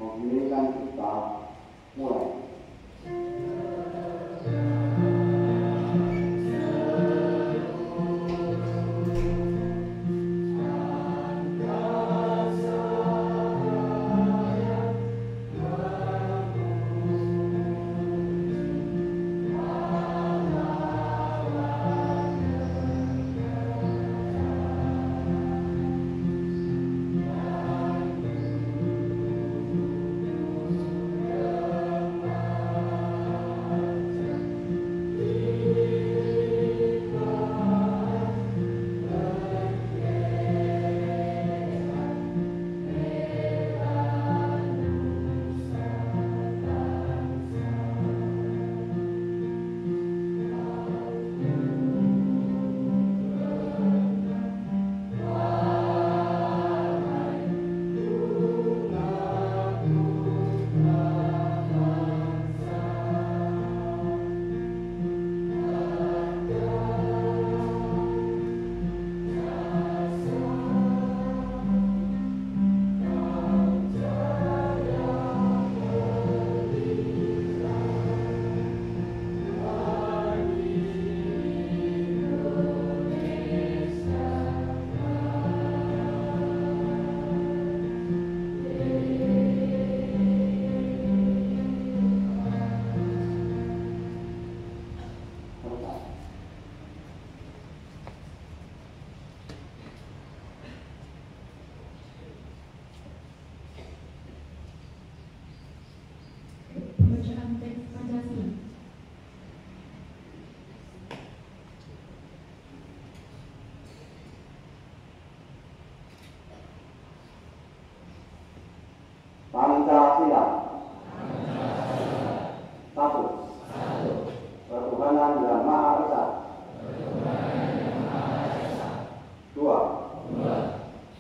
Membeningkan kita mulai. Pancasila. Satu. Ketuhanan yang Maha Esa. Dua.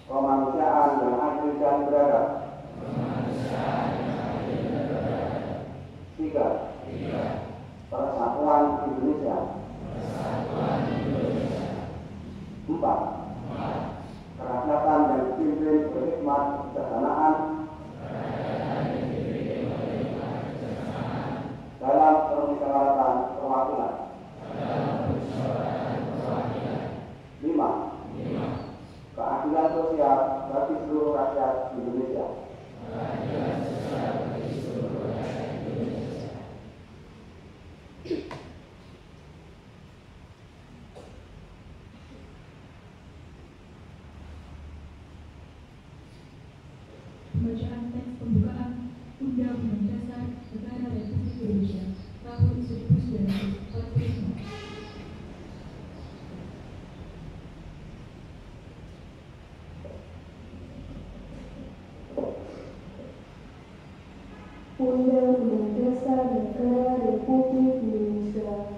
Kemanusiaan yang adil dan beradab. Tiga. Persatuan Indonesia. Empat. Kerakyatan yang dipimpin berhikmat kebijaksanaan dalam permusyawaratan perwakilan. 5. Keadilan sosial bagi seluruh rakyat Indonesia. Pembacaan teks pembukaan Undang-Undang Dasar Negara Republik Indonesia tahun 1945. Undang-Undang Dasar Negara Republik Indonesia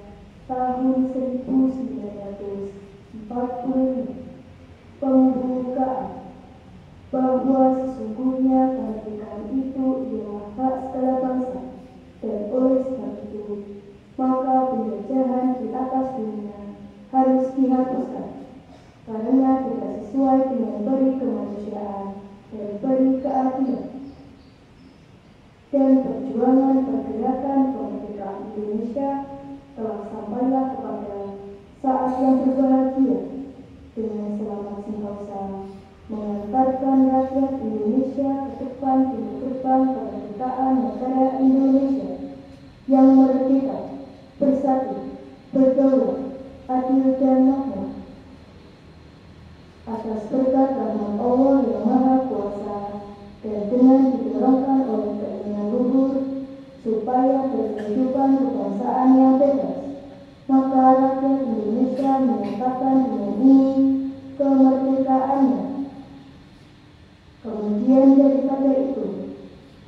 tahun 1945. Pembukaan. Bahwa sesungguhnya kemerdekaan itu ialah hak segala bangsa, dan oleh sebab itu maka penjajahan di atas dunia harus dihapuskan, karena tidak sesuai dengan peri kemanusiaan dan peri keadilan. Dan perjuangan pergerakan kemerdekaan Indonesia telah sampailah kepada saat yang berbahagia, dengan selamat sentosa mengantarkan rakyat Indonesia ke depan pintu gerbang kemerdekaan negara Indonesia yang merdeka, bersatu, berdaulat, adil dan makmur. Atas berkat rahmat Allah yang Maha Kuasa dan dengan didorongkan oleh keinginan luhur supaya berkehidupan kebangsaan yang bebas, maka rakyat Indonesia menyatakan dengan ini kemerdekaannya. Kemudian daripada itu,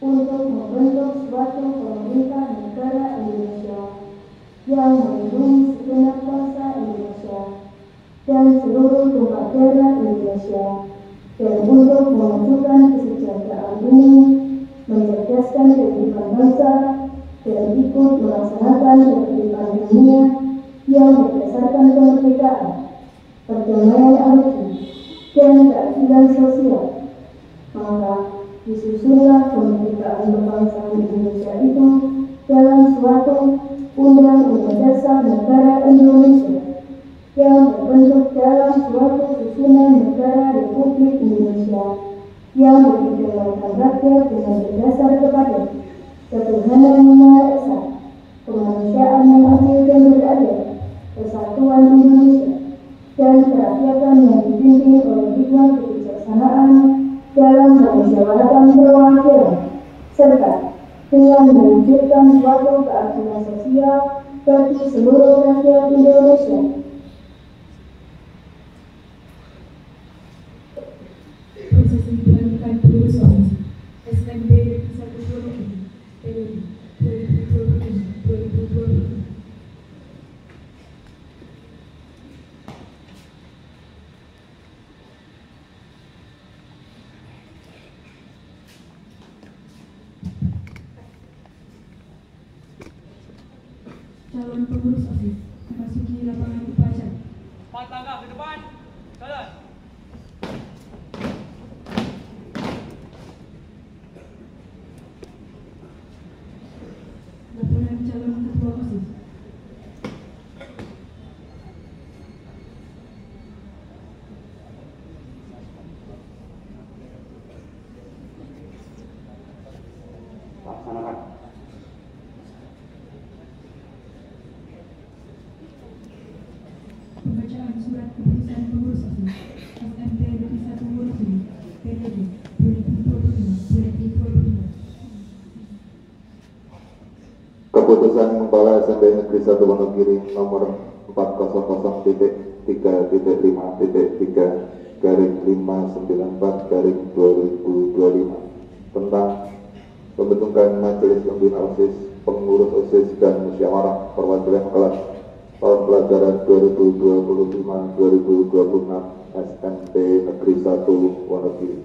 untuk membentuk suatu pemerintah negara Indonesia yang melindungi segenap bangsa Indonesia dan seluruh tumpah darah Indonesia, dan untuk memajukan kesejahteraan bumi, mencerdaskan kehidupan bangsa, dan ikut melaksanakan kehidupan dunia yang berdasarkan kemerdekaan, perdamaian abadi, dan keadilan sosial. Maka disusunlah kemerdekaan kebangsaan Indonesia itu dalam suatu Undang-Undang Dasar Negara Indonesia yang terbentuk dalam suatu susunan negara Republik Indonesia yang berdaulatkan rakyat dengan berdasar kepada ketuhanan yang Maha Esa, kemanusiaan yang adil dan beradab, persatuan Indonesia, dan kerakyatan yang dipimpin oleh hikmat kebijaksanaan dalam permusyawaratan perwakilan, serta dengan mewujudkan suatu keadilan sosial bagi seluruh rakyat Indonesia. Proses dilakukan pengurus komisi SMB Negeri 1 Wonogiri periode 2025-2026. Calon pengurus OSIS memasuki lapangan upacara. Empat langkah ke depan, jalan. Laporan calon ketua OSIS. Laksanakan. Pembacaan surat keputusan pengurus OSIS SMB Negeri 1 Wonogiri periode 2025-2026. Keputusan Kepala SMB Negeri 1 Wonogiri nomor 400.3.3/594/2025 tentang pembentukan Majelis Pembina OSIS, Pengurus OSIS dan Musyawarah Perwakilan Kelas tahun pelajaran 2025-2026 SMB Negeri 1 Wonogiri.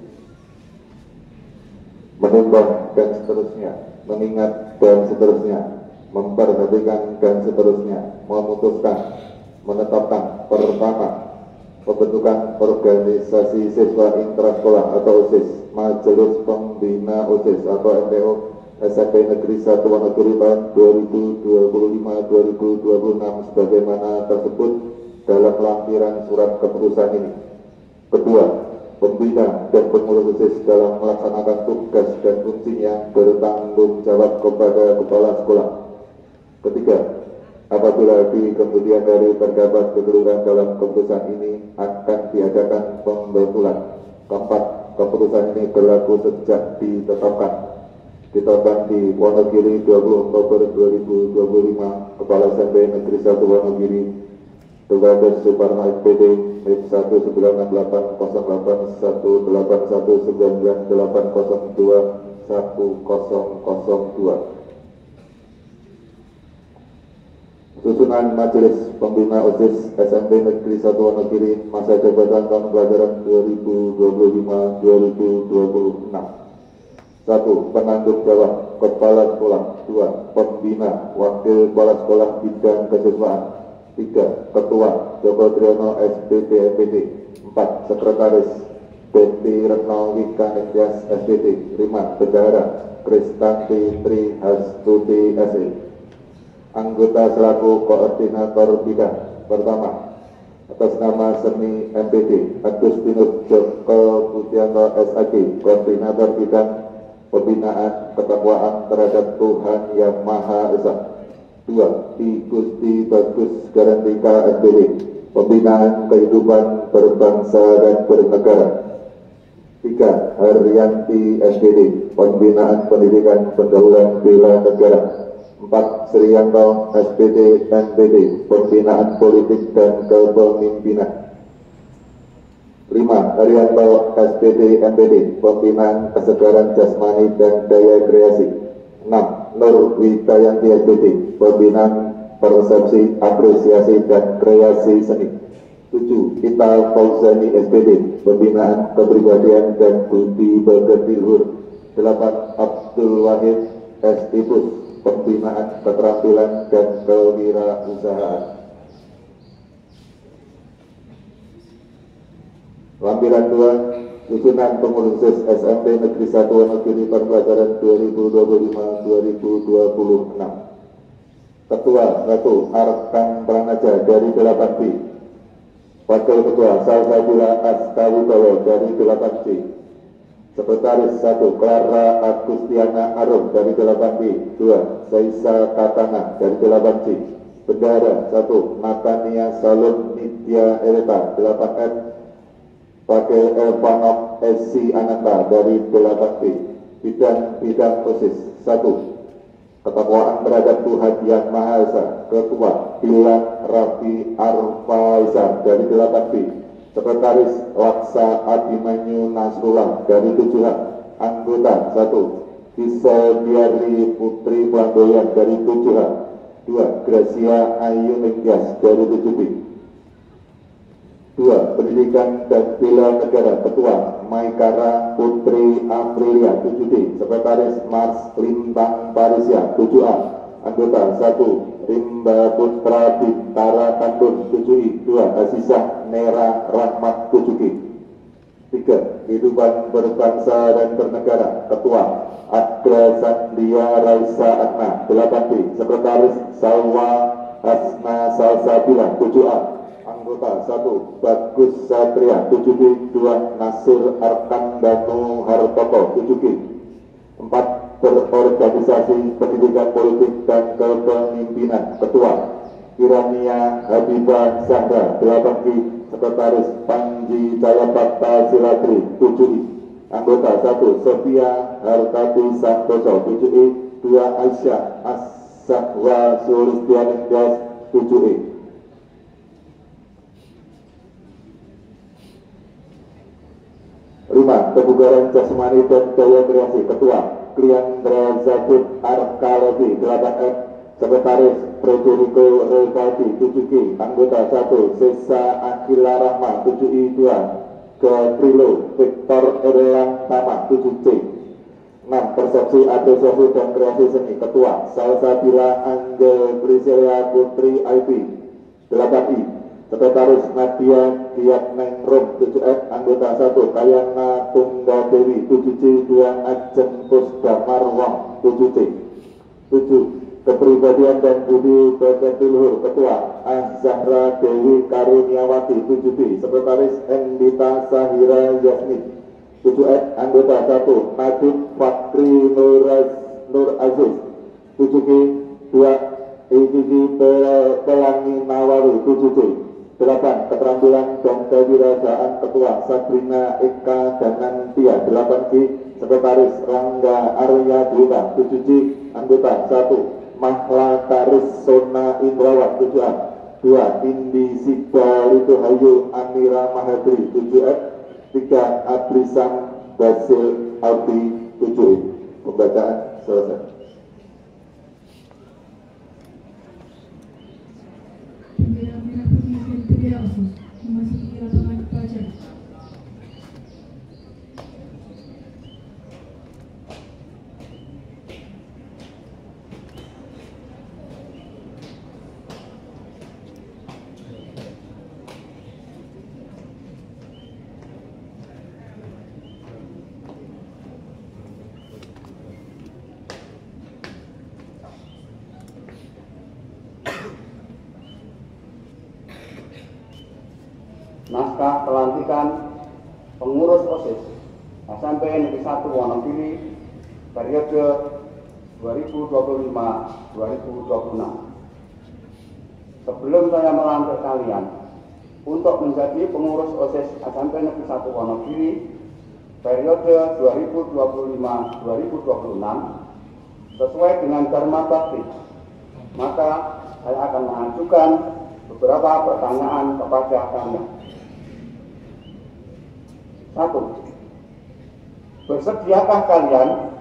Menimbang dan seterusnya, mengingat dan seterusnya, memperhatikan dan seterusnya, memutuskan, menetapkan. Pertama, pembentukan organisasi siswa intrasekolah atau OSIS, Majelis Pembina OSIS atau MPO SMP Negeri 1 Wonogiri tahun 2025-2026 sebagaimana tersebut dalam lampiran surat keputusan ini. Kedua, pembina dan pengurus OSIS dalam melaksanakan tugas dan fungsinya bertanggung jawab kepada kepala sekolah. Ketiga, apabila di kemudian hari terdapat kekeliruan dalam keputusan ini akan diadakan pembetulan. Keempat, keputusan ini berlaku sejak ditetapkan. Ditetapkan di Wonogiri 20 Oktober 2025, Kepala SMP Negeri 1 Wonogiri, Tugas Suparno SPD NIM 19881080988021002. Susunan Majelis Pembina OSIS SMP Negeri 1 Wonogiri masa jabatan tahun pelajaran 2025-2026. 1. Penanggung jawab Kepala Sekolah. 2. Pembina Wakil Kepala Sekolah Bidang Kesiswaan. 3. Ketua Joko Driono SPT MPD. 4. Sekretaris Betty Retno Wika Nityas SPT. 5. Bendahara Kristanti Tri Hastuti SE. Anggota selaku koordinator bidang. Pertama, atas nama Seni MPD Agustinus Joko Budianto SAG, koordinator bidang pembinaan ketakwaan terhadap Tuhan Yang Maha Esa. 2. I Gusti Bagus Garantika SPD, pembinaan kehidupan berbangsa dan bernegara. 3. Haryanti SPD, pembinaan pendidikan pendahuluan bela negara. 4. Sriyanto SPD NPD, pembinaan politik dan kepemimpinan. 5. Haryanto SPD NPD, pembinaan kesegaran jasmani dan daya kreasi. 6. Nur Widayanti SPD, pembinaan persepsi, apresiasi dan kreasi seni. 7. Ita Fauzani SPD, pembinaan kepribadian dan budi pekerti luhur. 8. Abdul Wahid S. Ipus, pembinaan keterampilan dan kewirausahaan. Lampiran 2, susunan pengurus SMP Negeri 1 Wonogiri pada pelajaran 2025-2026. Ketua 1, Arkan Pranaja dari 8B. Wakil Ketua Salsabila Astawibowo dari 8C. Sekretaris 1, Clara Agustiana Arum dari 8B. 2, Saisa Katana dari 8C. Bendahara 1, Natania Salun Nitya Ereta 8F. Wakil Elvanok S.C. Ananta dari 8B. Bidang OSIS 1, ketakwaan terhadap Tuhan Yang Maha Esa. Ketua Bilang Raffi Arfaizan dari 8B. Sekretaris Laksa Abimanyu Nasrullah dari 7H. Anggota 1, Gisel Biari Putri Pelandoyan dari 7H. 2, Gracia Ayu Ningtyas dari 7B. 2, Pendidikan dan Bela Negara. Ketua Maikara Putri Aprilia 7D. Sekretaris Mars Lintang Parisya 7A. Anggota 1, Rimba Putra Bintara Kandun 7I. 2, Azizah Nera Rahmat 7G. 3, Kehidupan Berbangsa dan Bernegara. Ketua Adra Sandia Raisa Atna 8B. Sekretaris Salwa Hasna Salsabila 7A. Anggota 1, Bagus Satria 7B. 2, Nasir Arkandano Hartoko 7G. 4, Berorganisasi Pendidikan Politik dan Kepemimpinan. Ketua Kirania Habibah Zahra 8G. Sekretaris Panji Jayapakta Silatri 7I. Anggota 1, Sofia Hartati Santoso 7E. 2, Aisyah As-Sahwa Sulistianindas 7E. 5, kebugaran jasmani dan daya kreasi. Ketua Kliandra Zabud Arkalobi 8F. Sekretaris Frederico Revati 7G. Anggota 1, Sesa Akila Rahma 7I. 2, Gavrilo Victor Erlang Tama 7C. 6, persepsi apresiasi dan kreasi seni. Ketua Salsabila Angel Priscilla Putri IP 8I. Sekretaris Nadia Diatnengrum 7F. Anggota 1, Kayana Tungga Dewi 7C. 2, Ajeng Pusdamar Wong 7C. 7, kepribadian dan budi pekerti luhur. Ketua Azahra Dewi Karuniawati 7B. Sekretaris Endita Sahira Yasmin 7F. Anggota 1, Najib Fakri Nur Aziz 7G. 2, Igigi Pelangi Nawawi 7C. 8, keterampilan dan kewirausahaan. Ketua Sabrina Eka Danantia 8G. Sekretaris Rangga Arya Dwita 7G. Anggota 1, Mahla Karis Sona Indrawat 7A. 2, Indi Sida Lituhayu Amira Mahadri 7F. 3, Abrisam Basil Aldi 7E. Pembacaan selesai. Bendera merah putih dan bendera OSIS memasuki lapangan pelajaran. Naskah pelantikan pengurus OSIS SMP Negeri 1 Wonogiri periode 2025-2026. Sebelum saya melantik kalian untuk menjadi pengurus OSIS SMP Negeri 1 Wonogiri periode 2025-2026 sesuai dengan Dharma Bakti, maka saya akan mengajukan beberapa pertanyaan kepada kalian. 1. Bersediakah kalian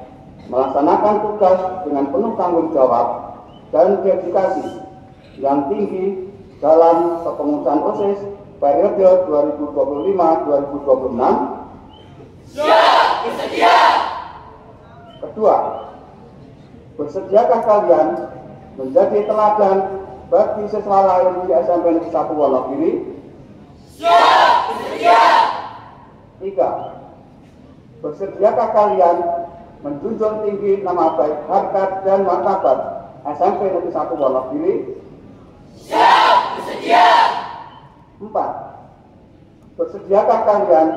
melaksanakan tugas dengan penuh tanggung jawab dan dedikasi yang tinggi dalam kepengurusan OSIS periode 2025-2026? Siap, bersedia. Kedua, bersediakah kalian menjadi teladan bagi siswa lain di SMP Negeri 1 Wonogiri? Siap, bersedia. 3. Bersediakah kalian menjunjung tinggi nama baik, harkat, dan martabat SMP Negeri 1 Wonogiri? Siap, bersedia. 4. Bersediakah kalian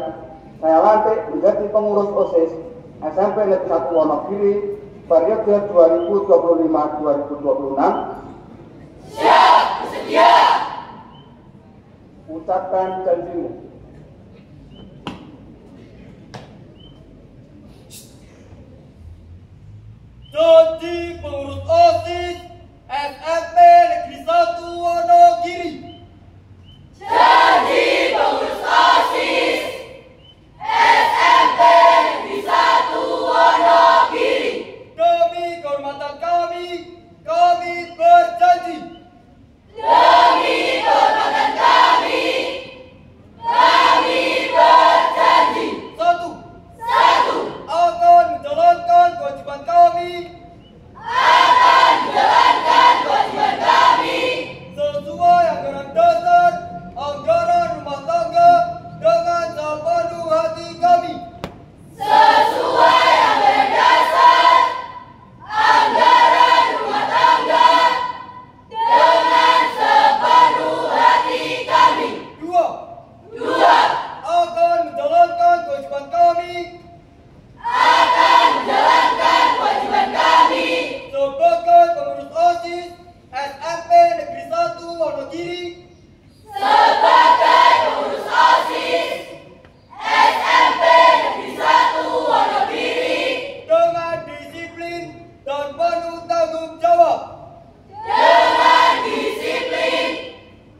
saya lantik menjadi pengurus OSIS SMP Negeri 1 Wonogiri periode 2025-2026? Siap, bersedia. Ucapkan janjimu. Janji pengurus OSIS SMP Negeri 1 Wonogiri. Janji pengurus OSIS SMP Negeri 1 Wonogiri. Demi kehormatan kami berjanji. Demi kehormatan kami berjanji. 1. 1. Akan menjalankan kewajiban kami Akan menjalankan kewajiban kami sesuai anggaran dasar, anggaran rumah tangga dengan sepenuh hati kami. sesuai anggaran dasar, anggaran rumah tangga dengan sepenuh hati kami. 2. 2. Akan menjalankan kewajiban kami Akan menjalankan kewajiban kami sebagai pengurus OSIS SMP Negeri 1 Wonogiri sebagai pengurus OSIS SMP Negeri 1 Wonogiri dengan disiplin dan penuh tanggung jawab. dengan disiplin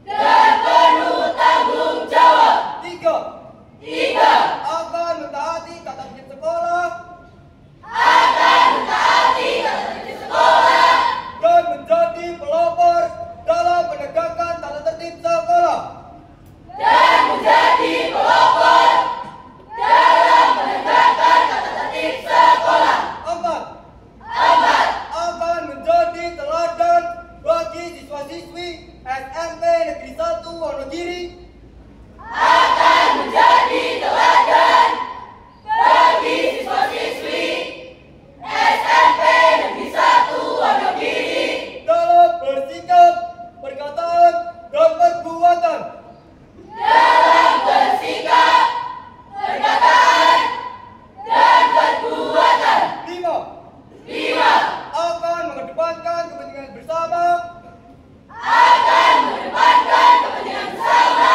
dan penuh tanggung jawab. 3. 3. Akan mentaati tata tertib sekolah Akan mentaati tata tertib sekolah dan menjadi pelopor dalam menegakkan tata tertib sekolah. dan menjadi pelopor dalam menegakkan tata tertib sekolah. 4. Akan menjadi teladan bagi siswa-siswi SMP Negeri 1 Wonogiri Akan menjadi teladan bagi siswa-siswi SMP Negeri 1 Wonogiri dalam bersikap, perkataan, dan perbuatan. dalam bersikap, perkataan, dan perbuatan. 5. Akan mengedepankan kepentingan bersama Akan mengedepankan kepentingan bersama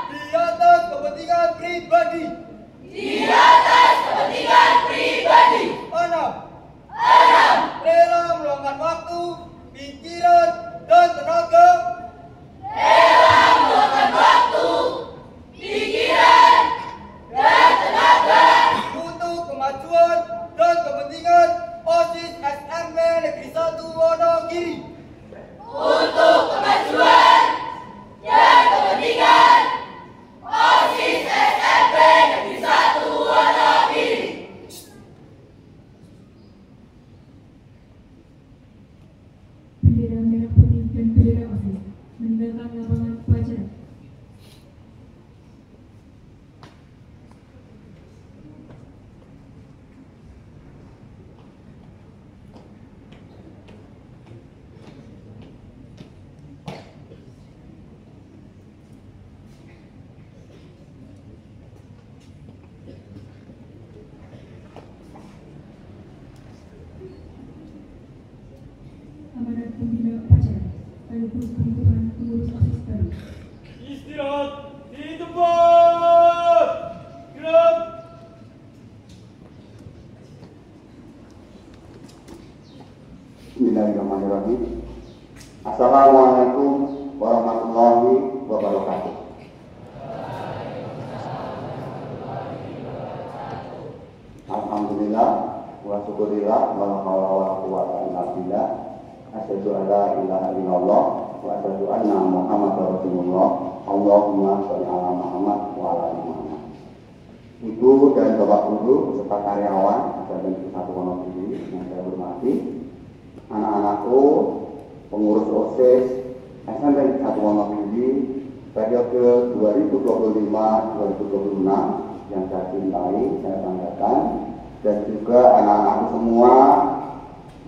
di atas kepentingan pribadi. di atas kepentingan pribadi. 6. Rela meluangkan waktu, pikiran, dan tenaga Rela meluangkan waktu, pikiran, dan tenaga untuk kemajuan dan kepentingan OSIS SMP Negeri 1 Wonogiri. untuk kemajuan dan kepentingan OSIS SMP Negeri 1 Wonogiri. Bendera merah putih dan bendera OSIS meninggalkan lapangan upacara. Amanat pembina upacara sekaligus pembentukan pengurus OSIS baru. Istirahat di tempat. Gerak. Bismillahirrahmanirrahim. Assalamualaikum warahmatullahi wabarakatuh. Alhamdulillah wa syukurillah wa la haula wa la quwwata illa billah. Asyhadu an la ilaha illallah wa asyhadu anna Muhammadar Rasulullah. Allahumma sholli ala Muhammad wa ala ali Muhammad. Ibu dan Bapak Guru beserta karyawan SMP Negeri 1 Wonogiri yang saya hormati, anak-anakku, pengurus OSIS SMP Negeri 1 Wonogiri periode 2025-2026 yang saya cintai, saya banggakan, dan juga anak-anakku semua,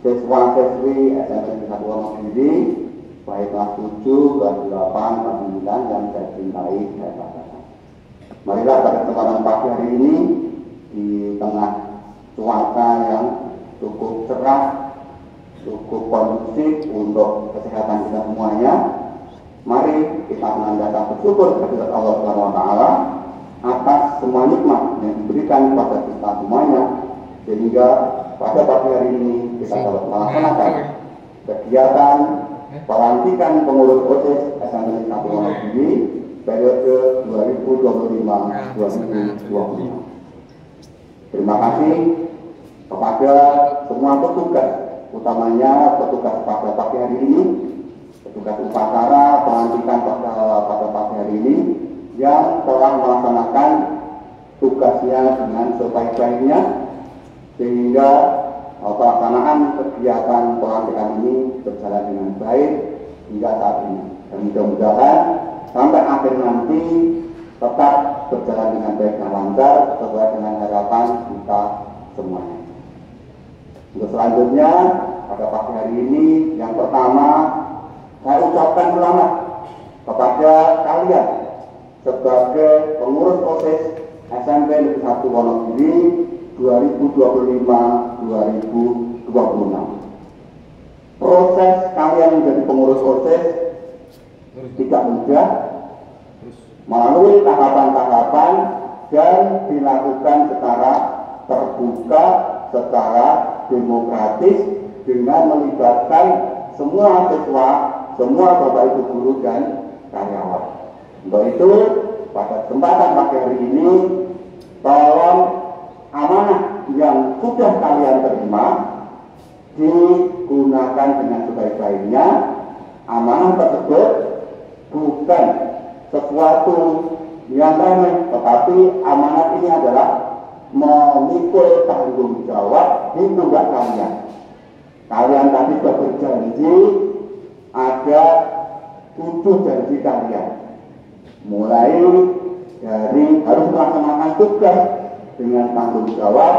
siswa-siswi SMP Negeri 1 Wonogiri, baik kelas 7, kelas 8, kelas 9 yang saya cintai, saya banggakan. Marilah pada kesempatan pagi hari ini, di tengah cuaca yang cukup cerah, cukup kondusif untuk kesehatan kita semuanya, mari kita menandakan bersyukur kepada Allah Subhanahu wa Ta'ala atas semua nikmat yang diberikan kepada kita semuanya, sehingga pada pagi hari ini kita dapat melaksanakan kegiatan pelantikan pengurus OSIS SMP Negeri 1 Wonogiri periode 2025-2026. Terima kasih kepada semua petugas, utamanya petugas pada pagi hari ini, petugas upacara pelantikan pada pagi hari ini yang telah melaksanakan tugasnya dengan sebaik-baiknya, sehingga pelaksanaan kegiatan pelantikan ini berjalan dengan baik hingga saat ini. Dan mudah-mudahan sampai akhir nanti tetap berjalan dengan baik dan lancar sesuai dengan harapan kita semuanya. Untuk selanjutnya pada pagi hari ini, yang pertama saya ucapkan selamat kepada kalian sebagai pengurus OSIS SMP Negeri 1 Wonogiri 2025-2026. Proses kalian menjadi pengurus OSIS tidak mudah, melalui tahapan-tahapan dan dilakukan secara terbuka, secara demokratis, dengan melibatkan semua siswa, semua bapak ibu guru dan karyawan. Untuk itu, pada kesempatan pagi hari ini, tolong amanah yang sudah kalian terima digunakan dengan sebaik-baiknya. Amanah tersebut bukan sesuatu yang remeh, tetapi amanat ini adalah memikul tanggung jawab di pundak kalian. Kalian tadi sudah berjanji, ada 7 janji kalian, mulai dari harus melaksanakan tugas dengan tanggung jawab,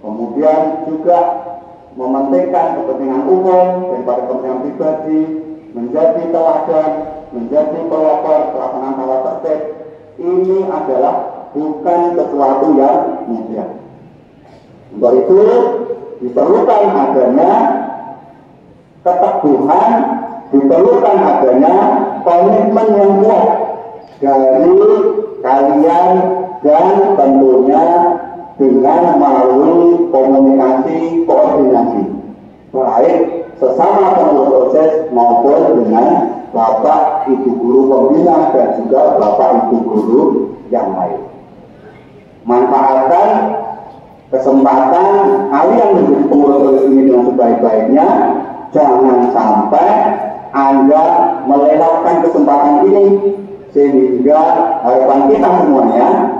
kemudian juga mementingkan kepentingan umum daripada kepentingan pribadi, menjadi teladan, menjadi pelopor pelaksanaan tata tertib. Ini adalah bukan sesuatu yang mudah. Untuk itu diperlukan adanya keteguhan, diperlukan adanya komitmen yang kuat dari kalian, dan tentunya dengan melalui komunikasi, koordinasi baik sesama pengurus OSIS maupun dengan bapak ibu guru pembina dan juga bapak ibu guru yang lain. Manfaatkan kesempatan kalian menjadi pengurus OSIS ini dengan sebaik-baiknya. Jangan sampai Anda melewatkan kesempatan ini, sehingga harapan kita semuanya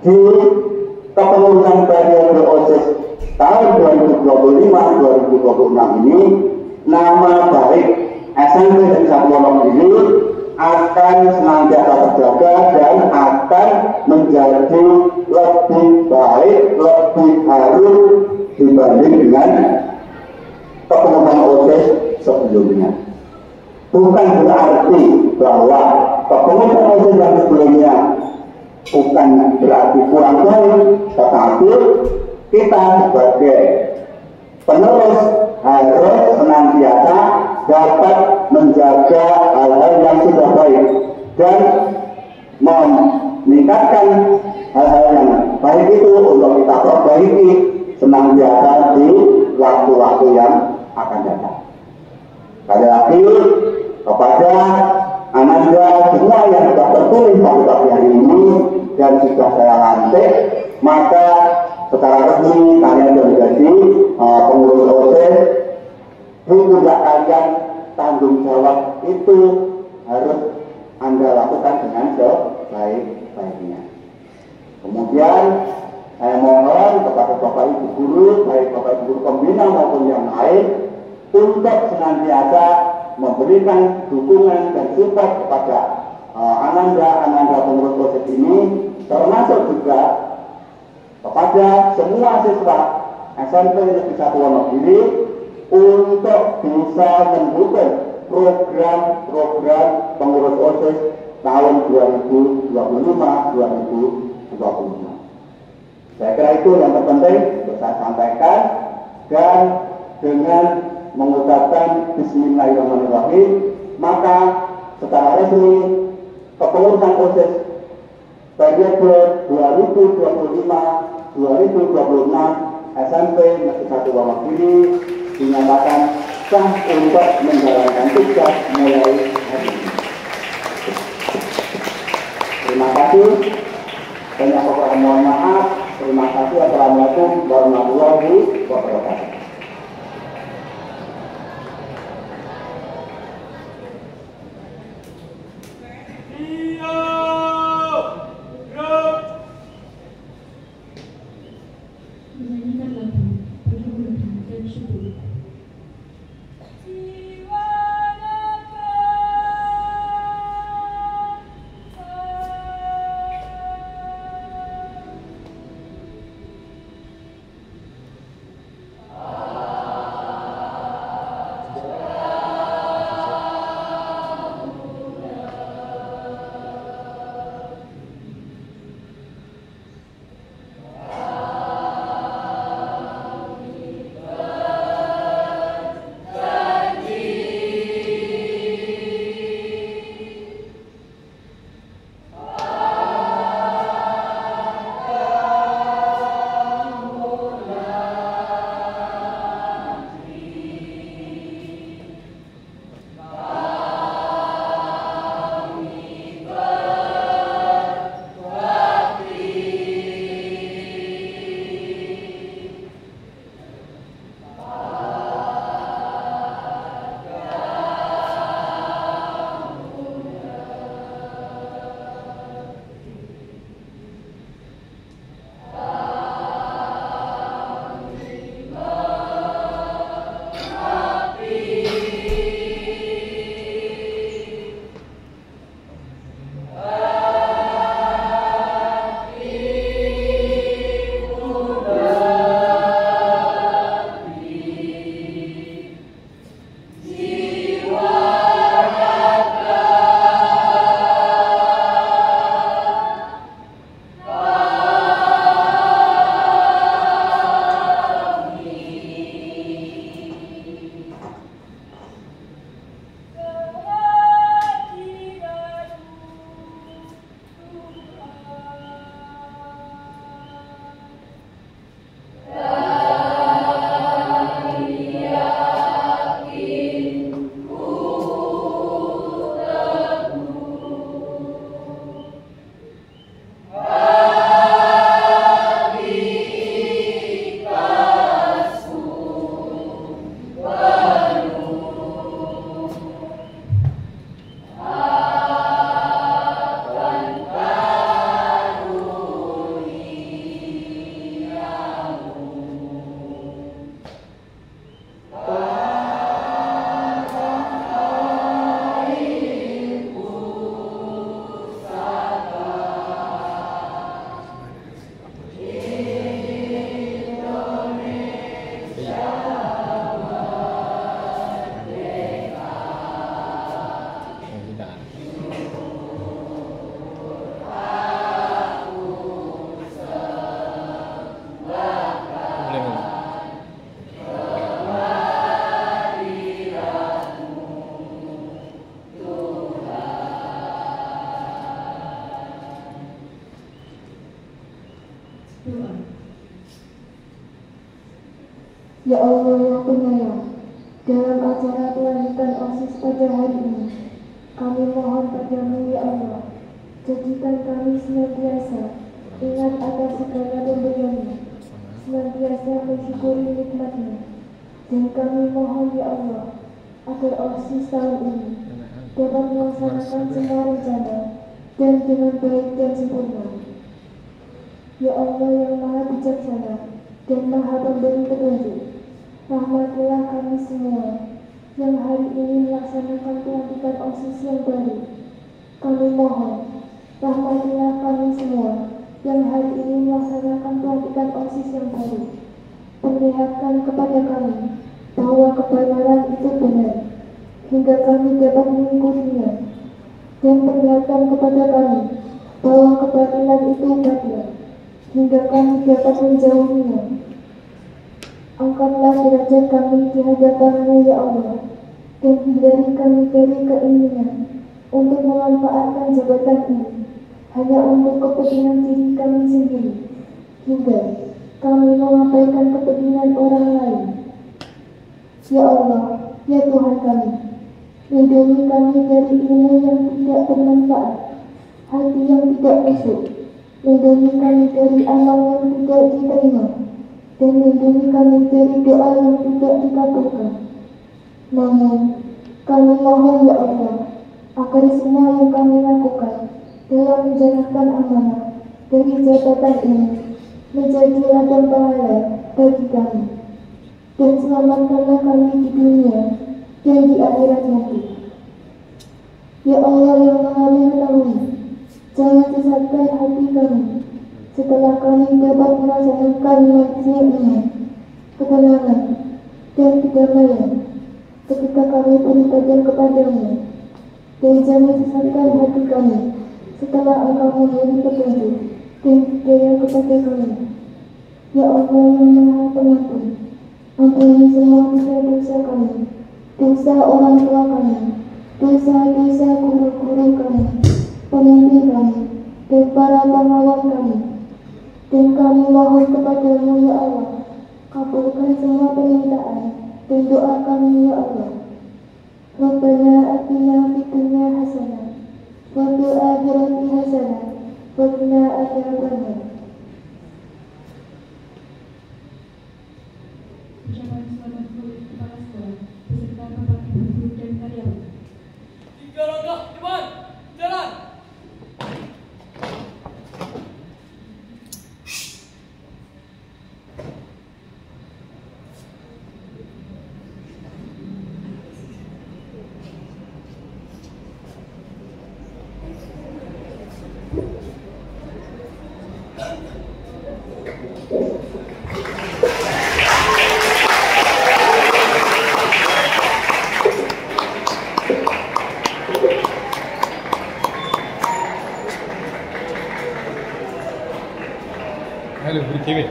di kepengurusan periode OSIS tahun 2025-2026 ini, nama baik SMP Negeri 1 Wonogiri akan senantiasa terjaga dan akan menjadi lebih baik, lebih harum dibanding dengan kepengurusan OSIS sebelumnya. Bukan berarti bahwa kepengurusan OSIS yang sebelumnya bukan berarti kurang baik, tetapi kita sebagai penerus harus senantiasa dapat menjaga hal-hal yang sudah baik dan meningkatkan hal-hal yang baik itu untuk kita perbaiki senantiasa di waktu-waktu yang akan datang. Sekali lagi kepada Ananda semua yang sudah tertulis pada pagi hari ini dan sudah saya lantik, maka secara resmi kalian sudah menjadi pengurus OSIS. Pundak kalian, tanggung jawab itu harus Anda lakukan dengan sebaik-baiknya. Kemudian saya mohon kepada bapak ibu guru, baik bapak ibu guru pembina maupun yang lain, untuk senantiasa memberikan dukungan dan support kepada Ananda pengurus OSIS ini termasuk juga kepada semua siswa SMP Negeri 1 Wonogiri untuk bisa mendukung program-program pengurus OSIS tahun 2025-2026. Saya kira itu yang terpenting untuk saya sampaikan, dan dengan mengucapkan Bismillahirrahmanirrahim, maka secara resmi kepengurusan OSIS periode 2025-2026 SMP Negeri 1 Wonogiri dinyatakan sah untuk menjalankan tugas mulai hari ini. Terima kasih. Banyak pokoknya mohon maaf. Terima kasih. Assalamualaikum warahmatullahi wabarakatuh. Menyanyikan lagu Berhubungan dan Syukur. Ya Allah yang penyayang, dalam acara pelantikan OSIS pada hari ini, kami mohon padamu ya Allah, jadikan kami senantiasa ingat atas segala pemberian-Mu, senantiasa mensyukuri nikmat-Mu, dan kami mohon ya Allah, agar OSIS tahun ini dapat melaksanakan semua rencana dan dengan baik dan sempurna. Ya Allah yang Maha Bijaksana dan Maha Pemberi petunjuk, rahmatilah kami semua yang hari ini melaksanakan pelantikan OSIS yang baru. Kami mohon, rahmatilah kami semua yang hari ini melaksanakan pelantikan OSIS yang baru. Perlihatkan kepada kami bahwa kebenaran itu benar, hingga kami dapat mengikutinya. Dan perlihatkan kepada kami bahwa kebatilan itu batil, hingga kami dapat menjauhinya. Angkatlah derajat kami di hadapan-Mu ya Allah, dan hindari kami dari keinginan untuk memanfaatkan jabatan ini hanya untuk kepentingan diri kami sendiri, hingga kami mengabaikan kepentingan orang lain. Ya Allah, ya Tuhan kami, lindungi kami dari ilmu yang tidak bermanfaat, hati yang tidak kusuk, lindungi kami dari amal yang tidak diterima, dan lindungi kami dari doa yang tidak dikabulkan. Namun, kami mohon ya Allah, agar semua yang kami lakukan dalam menjalankan amanah dari jabatan ini menjadi ladang pahala bagi kami, dan selamatkanlah kami di dunia dan di akhirat nanti. Ya Allah yang Maha Mengetahui, jangan sesatkan hati kami setelah kami dapat melaksanakan majelis iman, ketenangan, dan kedamaian ketika kami beribadah kepadamu, dan jangan sesatkan hati kami setelah Engkau memberi petunjuk dan hidayah kepada kami. Ya Allah yang Maha Pengampun, ampuni semua dosa-dosa kami, dosa orang tua kami, dosa-dosa guru-guru kami, pemimpin kami, dan para pengawal kami. Dan kami mohon kepadamu ya Allah, kabulkan semua permintaan dan doa kami ya Allah. Rabbana atina fid dunya hasanah wa fil akhirati hasanah wa qina adzabannar. Ucapan selamat untuk kepala sekolah beserta bapak ibu guru dan karyawan. 3 langkah depan, jalan. Halo, BTV.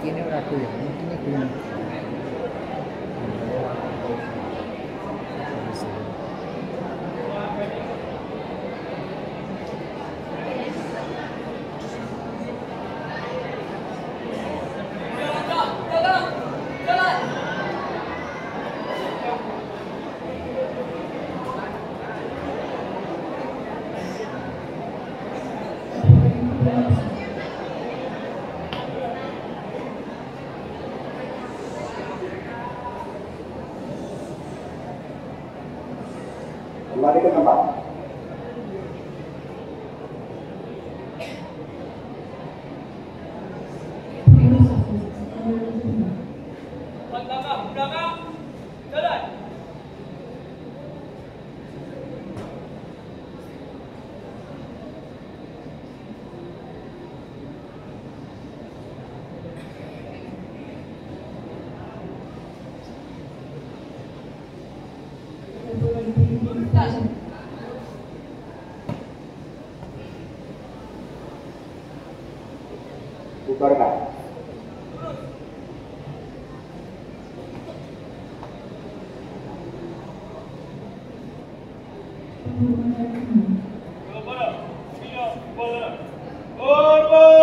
Ini ora aku ya, mungkin aku yang Kembali ke tempat. Belakang, jalan. Bubarkan. Hormat.